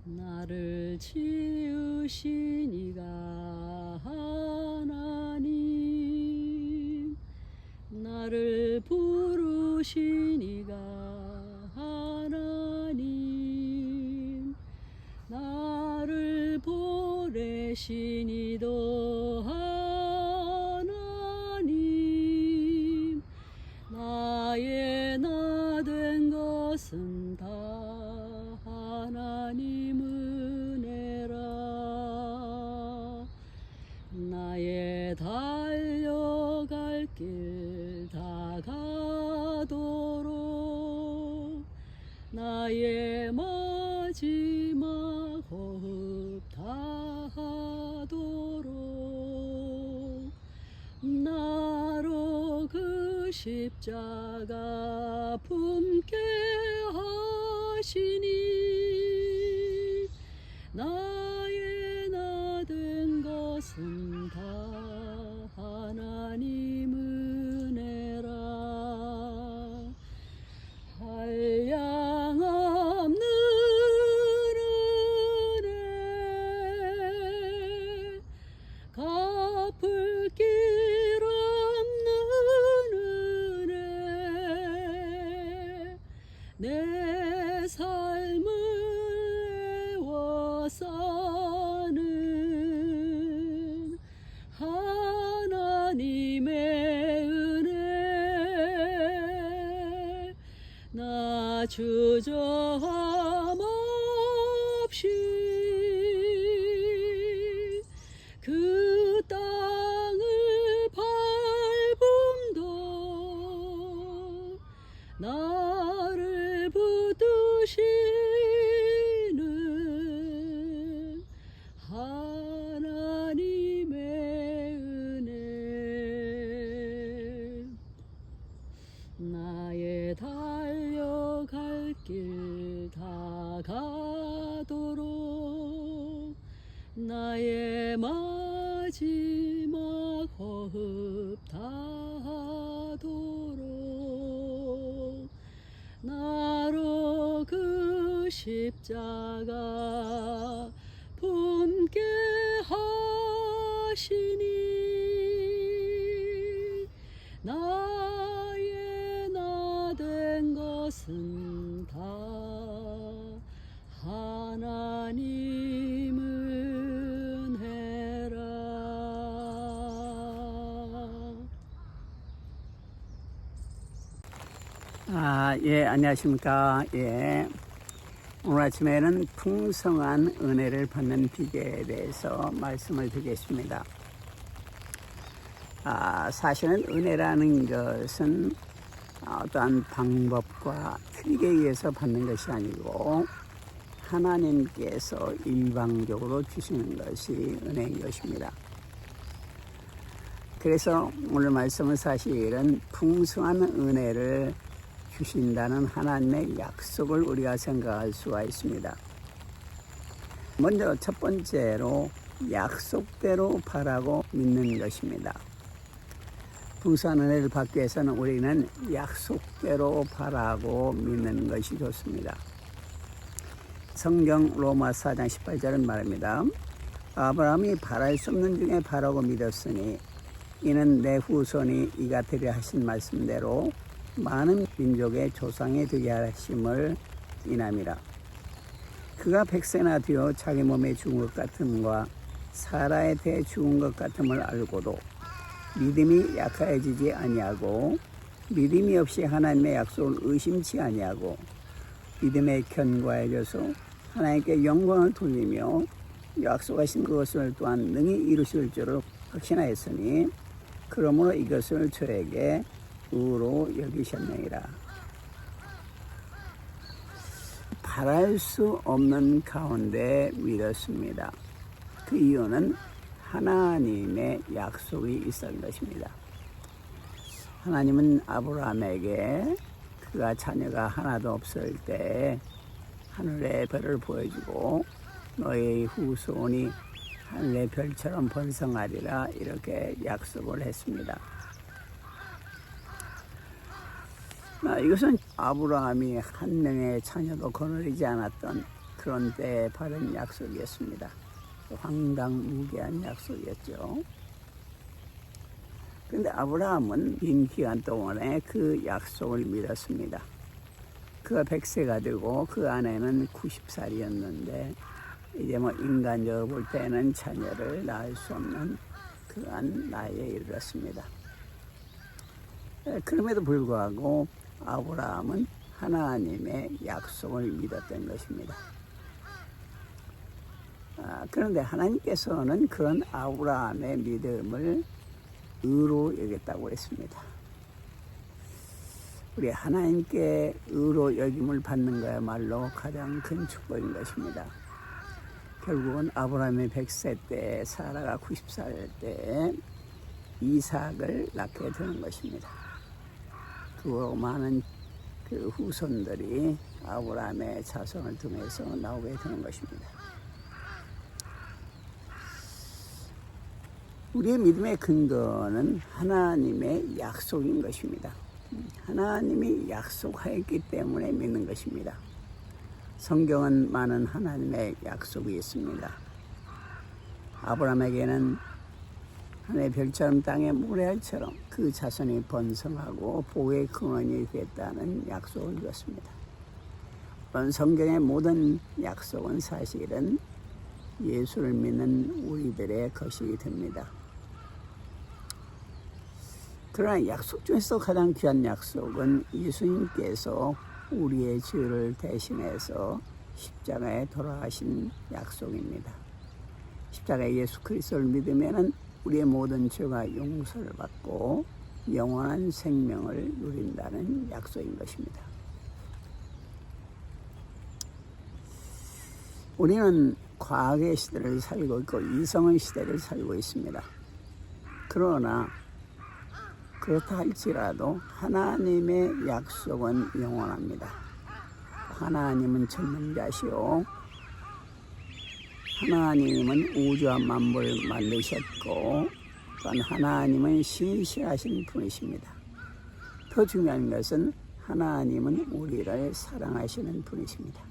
나를 지으신 이가 하나님, 나를 부르신 이가 하나님, 나를 보내신 이도 하나님, 나의 나 된 것은 다 하나님 은혜라. 나의 달려갈 길 다 가도록, 나의 마지막 호흡 다하도록, 나로 그 십자가 품게 하시니, 나의 나 된 것은 다 하나님 은혜라. 한량없는 은혜, 갚을 길 없는 은혜, 내 삶을 애워 사는 하나님의 은혜, 나 주저함 없이 그 땅을 밟음도 나를 붙드시는 하나님의 은혜, 나의 달려갈 길 다 가도록, 나의 마지막 호흡 다하도록, 나로 그 십자가 품게 하시니, 나의 나 된 것은 다 하나님 은혜라. 안녕하십니까. 오늘 아침에는 풍성한 은혜를 받는 비결에 대해서 말씀을 드리겠습니다. 사실은 은혜라는 것은 어떠한 방법과 트릭에 의해서 받는 것이 아니고 하나님께서 일방적으로 주시는 것이 은혜인 것입니다. 그래서 오늘 말씀은 사실은 풍성한 은혜를 주신다는 하나님의 약속을 우리가 생각할 수가 있습니다. 먼저 첫 번째로 약속대로 바라고 믿는 것입니다. 풍성한 은혜를 받기 위해서는 우리는 약속대로 바라고 믿는 것이 좋습니다. 성경 로마 4장 18절은 말합니다. 아브라함이 바랄 수 없는 중에 바라고 믿었으니 이는 내 후손이 이가 되려 하신 말씀대로 많은 민족의 조상이 되게 하심을 인함이라. 그가 100세나 되어 자기 몸에 죽은 것 같음과 사라에 대해 죽은 것 같음을 알고도 믿음이 약해지지 아니하고 믿음이 없이 하나님의 약속을 의심치 아니하고 믿음에 견고해져서 하나님께 영광을 돌리며 약속하신 그것을 또한 능히 이루실 줄을 확신하였으니 그러므로 이것을 저에게 의로 여기셨느니라. 바랄 수 없는 가운데 믿었습니다. 그 이유는 하나님의 약속이 있었던 것입니다. 하나님은 아브라함에게 그가 자녀가 하나도 없을 때 하늘의 별을 보여주고 너의 후손이 하늘의 별처럼 번성하리라 이렇게 약속을 했습니다. 이것은 아브라함이 한 명의 자녀도 거느리지 않았던 그런 때에 받은 약속이었습니다. 황당무계한 약속이었죠. 그런데 아브라함은 긴 기간 동안에 그 약속을 믿었습니다. 그가 100세가 되고 그 아내는 90살이었는데 이제 인간적으로 볼 때는 자녀를 낳을 수 없는 그러한 나이에 이르렀습니다. 그럼에도 불구하고 아브라함은 하나님의 약속을 믿었던 것입니다. 그런데 하나님께서는 그런 아브라함의 믿음을 의로 여겼다고 했습니다. 우리 하나님께 의로 여김을 받는 거야말로 가장 큰 축복인 것입니다. 결국은 아브라함의 100세 때 사라가 90살 때 이삭을 낳게 되는 것입니다. 그 많은 그 후손들이 아브라함의 자손을 통해서 나오게 되는 것입니다. 우리의 믿음의 근거는 하나님의 약속인 것입니다. 하나님이 약속하였기 때문에 믿는 것입니다. 성경은 많은 하나님의 약속이 있습니다. 아브라함에게는 하늘의 별처럼 땅의 모래알처럼 그 자손이 번성하고 복의 근원이 되겠다는 약속을 주었습니다. 그런 성경의 모든 약속은 사실은 예수를 믿는 우리들의 것이 됩니다. 그러나 약속 중에서 가장 귀한 약속은 예수님께서 우리의 죄를 대신해서 십자가에 돌아가신 약속입니다. 십자가에 예수 그리스도를 믿으면 우리의 모든 죄가 용서를 받고 영원한 생명을 누린다는 약속인 것입니다. 우리는 과학의 시대를 살고 있고 이성의 시대를 살고 있습니다. 그러나 그렇다 할지라도 하나님의 약속은 영원합니다. 하나님은 전능자시오. 하나님은 우주와 만물을 만드셨고 또한 하나님은 신실하신 분이십니다. 더 중요한 것은 하나님은 우리를 사랑하시는 분이십니다.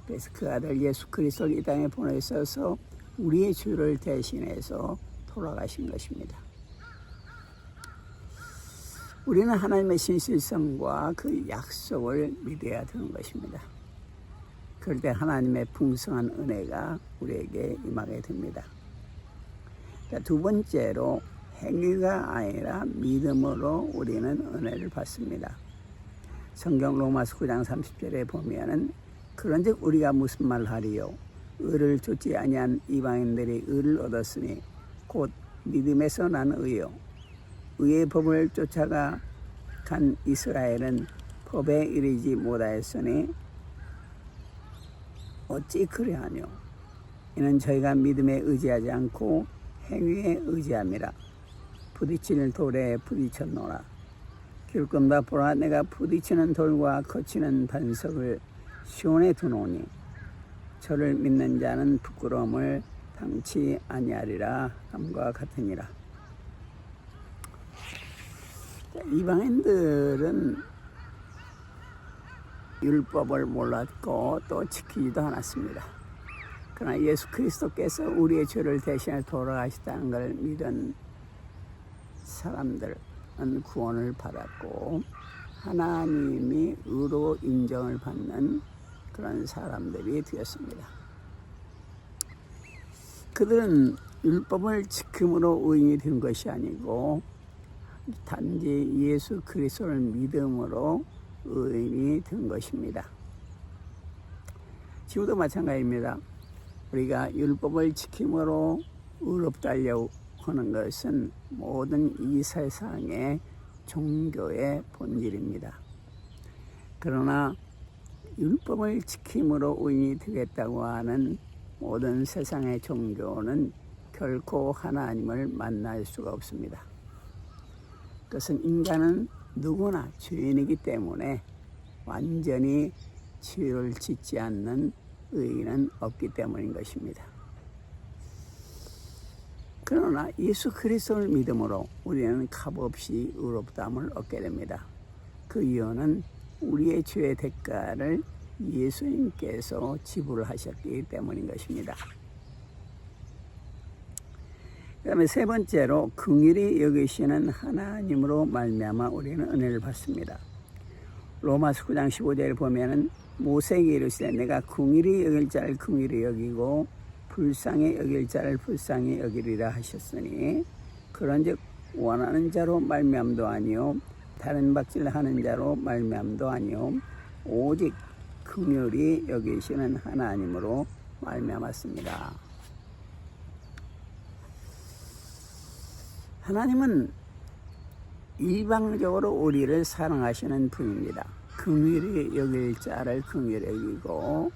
그래서 그 아들 예수 그리스도를 이 땅에 보내셔서 우리의 죄를 대신해서 돌아가신 것입니다. 우리는 하나님의 신실성과 그 약속을 믿어야 되는 것입니다. 그럴 때 하나님의 풍성한 은혜가 우리에게 임하게 됩니다. 두 번째로 행위가 아니라 믿음으로 우리는 은혜를 받습니다. 성경 로마서 9장 30절에 보면은 그런즉 우리가 무슨 말하리요? 의를 좇지 아니한 이방인들이 의를 얻었으니 곧 믿음에서 난 의요. 의의 법을 쫓아가 간 이스라엘은 법에 이르지 못하였으니 어찌 그리하뇨? 이는 저희가 믿음에 의지하지 않고 행위에 의지함이라. 부딪히는 돌에 부딪혔노라. 길금다 보라 내가 부딪히는 돌과 거치는 반석을 시온에 두노니 저를 믿는 자는 부끄러움을 당치 아니하리라 함과 같으니라. 이방인들은 율법을 몰랐고 또 지키지도 않았습니다. 그러나 예수 그리스도께서 우리의 죄를 대신해 돌아가셨다는 걸 믿은 사람들은 구원을 받았고 하나님이 의로 인정을 받는 그런 사람들이 되었습니다. 그들은 율법을 지킴으로 의인이 된 것이 아니고 단지 예수 그리스도를 믿음으로 의인이 된 것입니다. 지금도 마찬가지입니다. 우리가 율법을 지킴으로 의롭다 하려고 하는 것은 모든 이 세상의 종교의 본질입니다. 그러나 율법을 지킴으로 의인이 되겠다고 하는 모든 세상의 종교는 결코 하나님을 만날 수가 없습니다. 그것은 인간은 누구나 죄인이기 때문에 완전히 죄를 짓지 않는 의인은 없기 때문인 것입니다. 그러나 예수 그리스도를 믿음으로 우리는 값없이 의롭다함을 얻게 됩니다. 그 이유는 우리의 죄의 대가를 예수님께서 지불하셨기 때문인 것입니다. 그 다음에 세 번째로 긍휼히 여기시는 하나님으로 말미암아 우리는 은혜를 받습니다. 로마서 9장 15절에 보면은 모세에게 이르시되 내가 긍휼히 여길 자를 긍휼히 여기고 불쌍히 여길 자를 불쌍히 여기리라 하셨으니 그런즉 원하는 자로 말미암도 아니요 다른 박질하는 자로 말미암도 아니요 오직 긍휼히 여기시는 하나님으로 말미암았습니다. 하나님은 일방적으로 우리를 사랑하시는 분입니다. 긍휼히 여길 자를 긍휼히 여기고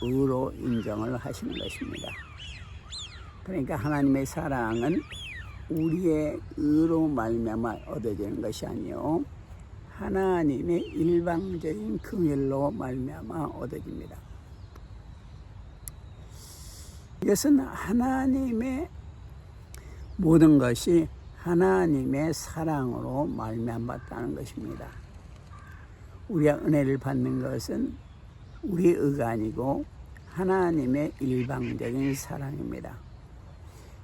의로 인정을 하시는 것입니다. 그러니까 하나님의 사랑은 우리의 의로 말미암아 얻어지는 것이 아니요 하나님의 일방적인 긍휼로 말미암아 얻어집니다. 이것은 하나님의 모든 것이 하나님의 사랑으로 말미암았다는 것입니다. 우리가 은혜를 받는 것은 우리의 의가 아니고 하나님의 일방적인 사랑입니다.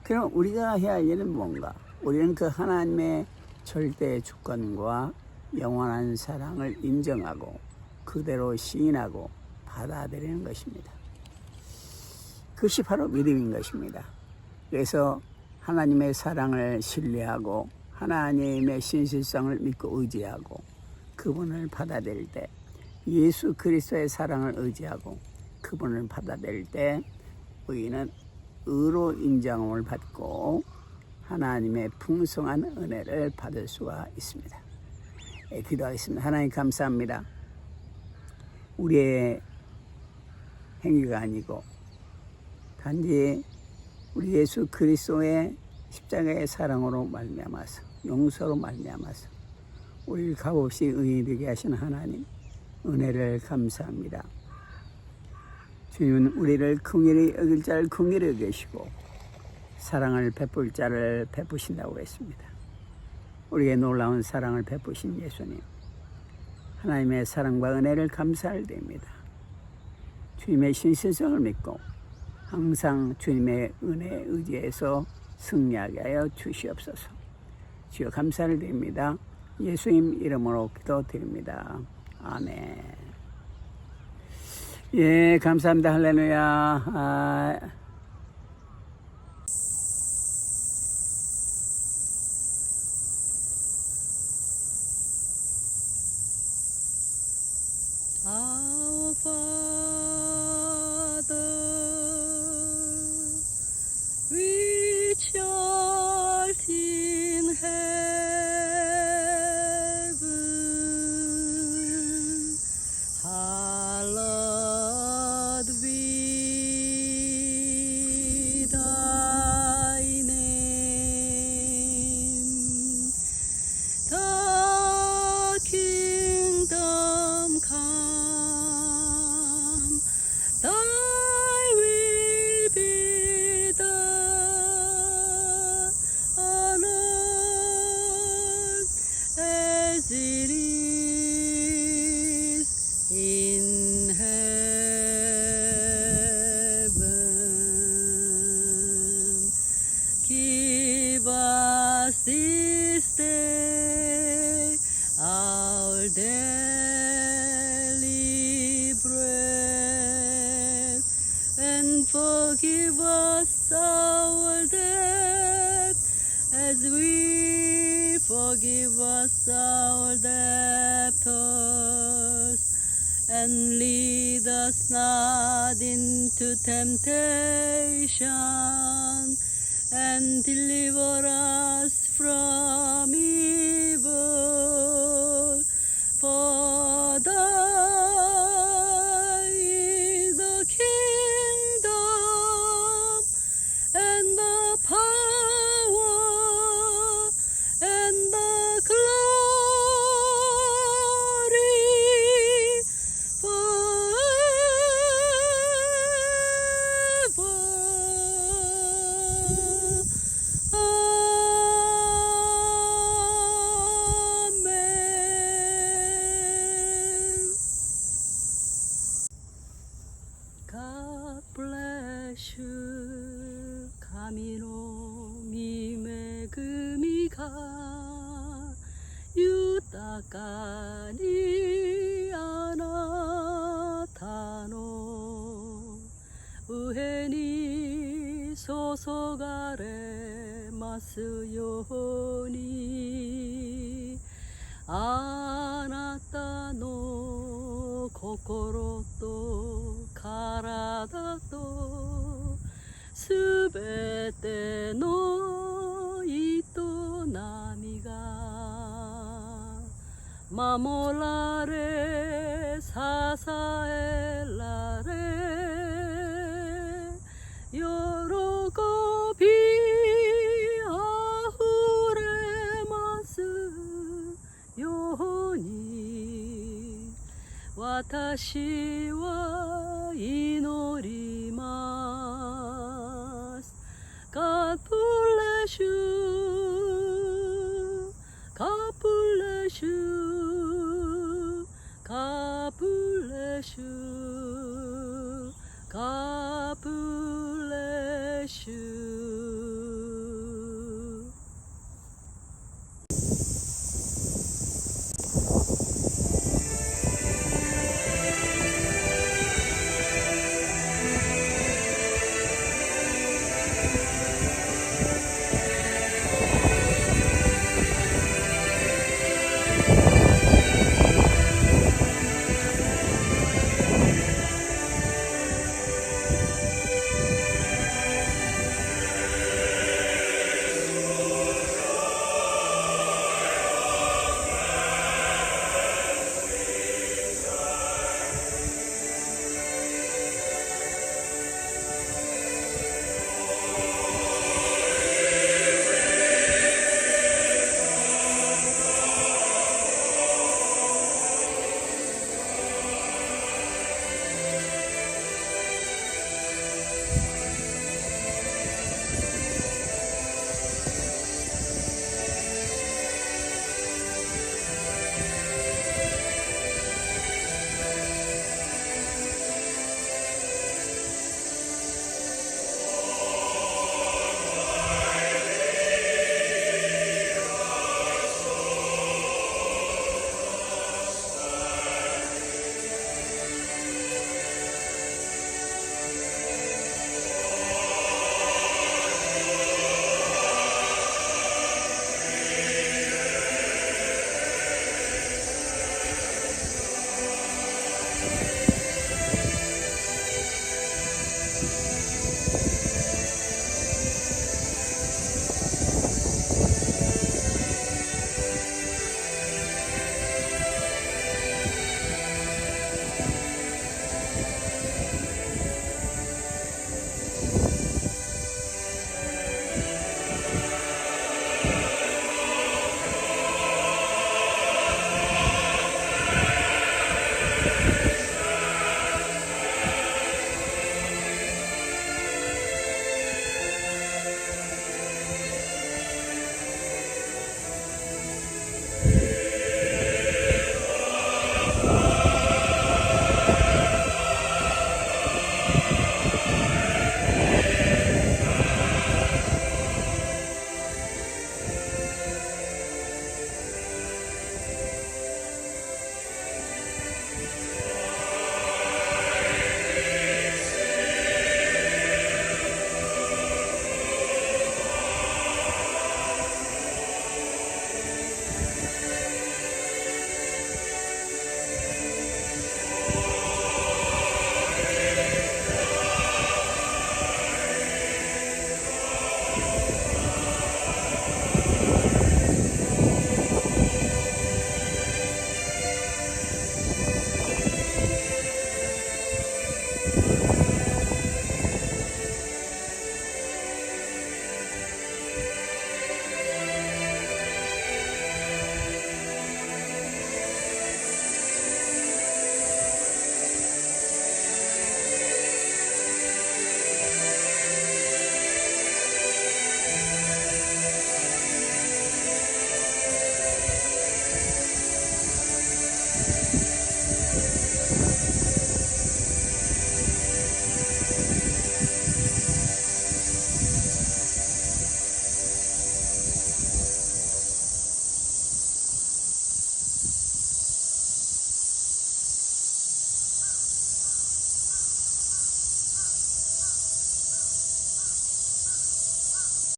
그럼 우리가 해야 할 일은 뭔가? 우리는 그 하나님의 절대 주권과 영원한 사랑을 인정하고 그대로 시인하고 받아들이는 것입니다. 그것이 바로 믿음인 것입니다. 그래서 하나님의 사랑을 신뢰하고 하나님의 신실성을 믿고 의지하고 그분을 받아들일 때 예수 그리스도의 사랑을 의지하고 그분을 받아들일 때 우리는 의로 인정을 받고 하나님의 풍성한 은혜를 받을 수가 있습니다. 기도하겠습니다. 하나님 감사합니다. 우리의 행위가 아니고 단지 우리 예수 그리스도의 십자가의 사랑으로 말미암아서 용서로 말미암아서 우리를 값없이 의인이 되게 하신 하나님 은혜를 감사합니다. 주님은 우리를 긍휼히 여길 자를 긍휼히 여기시고 사랑을 베풀 자를 베푸신다고 했습니다. 우리의 놀라운 사랑을 베푸신 예수님 하나님의 사랑과 은혜를 감사할 때입니다. 주님의 신실성을 믿고 항상 주님의 은혜에 의지해서 승리하게 하여 주시옵소서. 주여 감사를 드립니다. 예수님 이름으로 기도드립니다. 아멘. 예, 감사합니다. 할렐루야. Our Father, which art in heaven, hallowed be thy name. Thy kingdom come, thy will be done on earth as it is in heaven. Give us this day our daily bread, and forgive us our debt as we forgive us our debtors, and lead us not into temptation, and deliver us from evil. For thine is the kingdom and the power and the glory forever. 神の御恵みが豊かにあなたの上に注がれますように、あなたの心と体とすべての営みが守られ支えられ喜びあふれますように、私は祈ります。God bless you.